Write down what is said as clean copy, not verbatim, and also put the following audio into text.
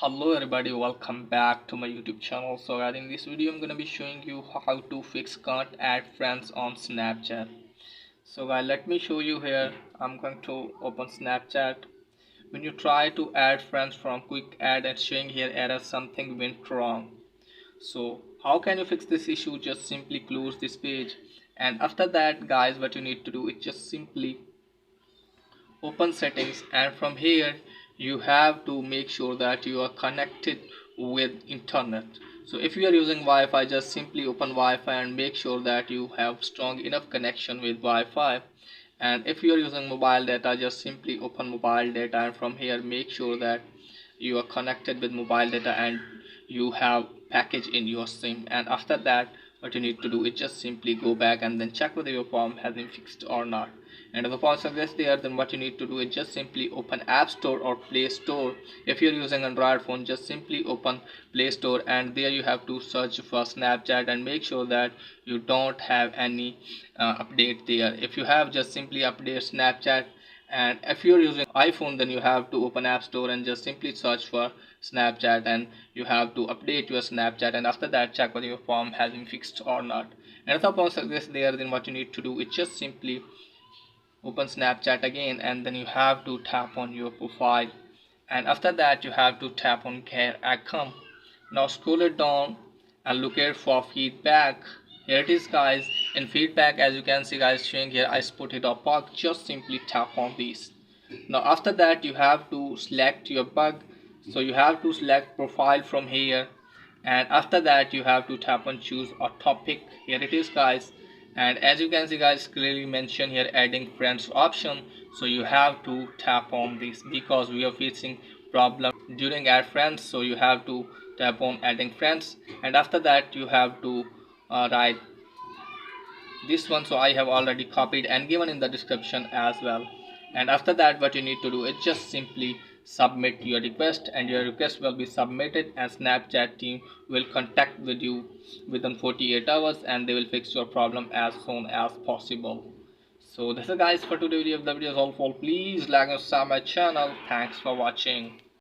Hello everybody, welcome back to my YouTube channel. So guys, in this video I'm gonna be showing you how to fix can't add friends on Snapchat. So guys, let me show you here. I'm going to open Snapchat. When you try to add friends from quick add and showing here error, something went wrong. So how can you fix this issue? Just simply close this page, and after that guys, what you need to do is just simply open settings, and from here you have to make sure that you are connected with internet. So if you are using Wi-Fi, just simply open Wi-Fi and make sure that you have strong enough connection with Wi-Fi. And if you are using mobile data, just simply open mobile data, and from here make sure that you are connected with mobile data and you have package in your sim. And after that, what you need to do is just simply go back and then check whether your problem has been fixed or not. And if the problem suggests there, then what you need to do is just simply open App Store or Play Store. If you're using Android phone, just simply open Play Store, and there you have to search for Snapchat and make sure that you don't have any update there. If you have, just simply update Snapchat. And if you're using iPhone, then you have to open App Store and just simply search for Snapchat, and you have to update your Snapchat, and after that check whether your form has been fixed or not. And if the problem suggests there, then what you need to do is just simply open Snapchat again, and then you have to tap on your profile, and after that you have to tap on care icon. Now scroll it down and look at for feedback. Here it is guys. In feedback, as you can see guys, showing here I spotted a bug. Just simply tap on this. Now after that you have to select your bug, so you have to select profile from here, and after that you have to tap on choose a topic. Here it is guys, and as you can see guys, clearly mentioned here adding friends option, so you have to tap on this because we are facing problem during add friends. So you have to tap on adding friends, and after that you have to write this one. So I have already copied and given in the description as well. And after that what you need to do is just simply submit your request, and your request will be submitted, and Snapchat team will contact with you within 48 hours, and they will fix your problem as soon as possible. So this is guys for today video. If the video is helpful, please like and subscribe my channel. Thanks for watching.